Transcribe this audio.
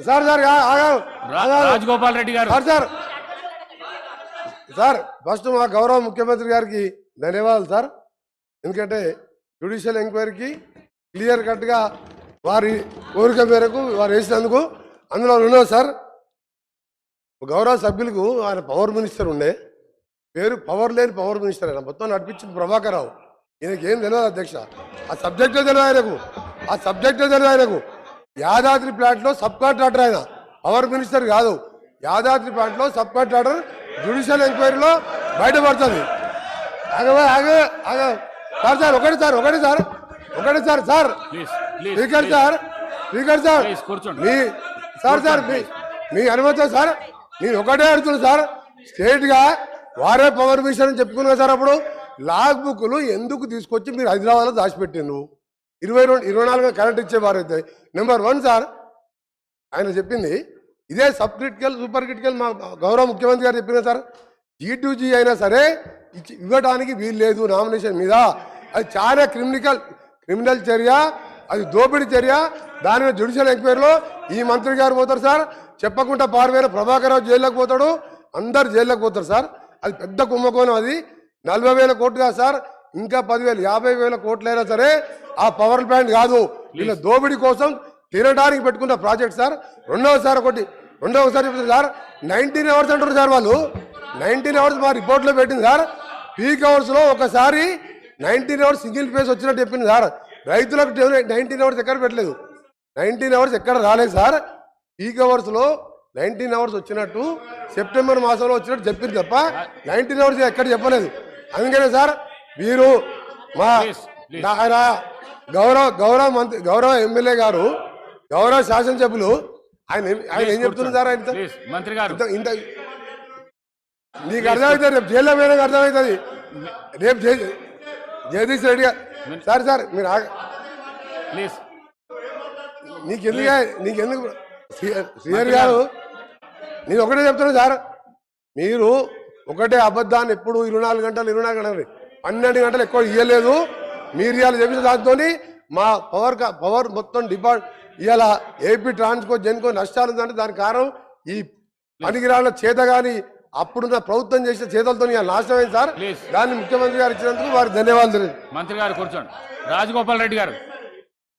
Sir sir Rajagopal Reddy గారు sir sir first మా గౌరవ ముఖ్యమంత్రి గారికి ధన్యవాదాలు సార్. ఎందుకంటే జ్యుడిషియల్ ఎంక్వైరీకి క్లియర్ కట్గా వారి కోరిక మేరకు వారు వేసినందుకు అందులో ఉన్నది సార్. గౌరవ సభ్యులకు ఆయన పవర్ మినిస్టర్ ఉండే పేరు పవర్ లేని పవర్ మినిస్టర్ ఆయన మొత్తం నడిపించింది ప్రభాకర్ రావు. ఈయనకి ఏం తెలియదు అధ్యక్ష, ఆ సబ్జెక్టే తెలియదు ఆయనకు. యాదాద్రి ప్లాంట్లో సబ్ కాంట్రాక్టర్ ఆయన, పవర్ మినిస్టర్ కాదు. యాదాద్రి ప్లాంట్లో సబ్ కాంట్రాక్టర్ జ్యుడిషియల్ ఎంక్వైరీలో బయటపడుతుంది. సార్ ఒకటి సార్ మీ అనుమతి సార్. నేను ఒకటే అడుగుతున్నాను సార్, స్టేట్గా వారే పవర్ మినిస్టర్ అని చెప్పుకున్నా సార్. అప్పుడు లాగ్ బుక్లు ఎందుకు తీసుకొచ్చి మీరు హైదరాబాద్లో దాచిపెట్టిండు? 24 కరెంట్ ఇచ్చేవారు అయితే నెంబర్ 1 సార్. ఆయన చెప్పింది ఇదే సబ్ క్రిటికల్ సూపర్ క్రిటికల్ మా గౌరవ ముఖ్యమంత్రి గారు చెప్పిన సార్. G2G అయినా సరే ఇవ్వడానికి వీలు లేదు నామినేషన్ మీద. అది చాలా క్రిమినల్ చర్య, అది దోపిడీ చర్య. దాని మీద జ్యుడిషియల్ ఎంక్వైరీలో ఈ మంత్రి గారు పోతారు సార్, చెప్పకుండా పారిపోయిన ప్రభాకర్ రావు జైల్లోకి పోతాడు, అందరు జైల్లోకి పోతారు సార్. అది పెద్ద కుంభకోణం. అది 40,000 కోట్లు కాదు సార్, ఇంకా 10,000 50,000 కోట్లైనా సరే ఆ పవర్ ప్లాంట్ కాదు, వీళ్ళ దోపిడీ కోసం తినడానికి పెట్టుకున్న ప్రాజెక్ట్ సార్. రెండవసారి చెప్తుంది సార్, 19 అవర్స్ అంటారు సార్ వాళ్ళు. 19 అవర్స్ మా రిపోర్ట్లో పెట్టింది సార్. పీక్ అవర్స్లో ఒకసారి 19 అవర్స్ సింగిల్ ఫేజ్ వచ్చినట్టు చెప్పింది సార్. రైతులకు 19 అవర్స్ ఎక్కడ పెట్టలేదు, 19 అవర్స్ ఎక్కడ రాలేదు సార్. పీక్ అవర్స్లో 19 అవర్స్ వచ్చినట్టు సెప్టెంబర్ మాసంలో వచ్చినట్టు చెప్పింది తప్ప 19 అవర్స్ ఎక్కడ చెప్పలేదు. అందుకనే సార్ వీరు మా ఆయన గౌరవ ఎమ్మెల్యే గారు, గౌరవ శాసనసభ్యులు ఆయన ఏం చెప్తున్నారు సార్? ఆయన మంత్రి గారు ఇంత నీకు అర్థమవుతుంది, రేపు జైల్లో పోయినాక అర్థమవుతుంది. రేపు జగదీష్ రెడ్డి గారు సార్ మీరు ప్లీజ్ నీకెందుకు శ్రీహరి గారు, నేను ఒకటే చెప్తున్నా సార్. మీరు ఒకటే అబద్ధాన్ని ఎప్పుడు 24 గంటలు 12 గంటలు ఎక్కువ ఇవ్వలేదు. మీరు ఇవాళ చెప్పిన దాంతో మా పవర్ మొత్తం ఇవాళ ఏపీ ట్రాన్స్కో జెన్కో నష్టాలు ఉందంటే దానికి కారణం ఈ పనికిరాళ్ళ చేత కానీ అప్పుడున్న ప్రభుత్వం చేసిన చేతలతో ఇవాళ నాశనం అయింది సార్. దాన్ని ముఖ్యమంత్రి గారు ఇచ్చినందుకు వారికి ధన్యవాదాలు. మంత్రి గారు కూర్చోండి. రాజగోపాల్ రెడ్డి గారు.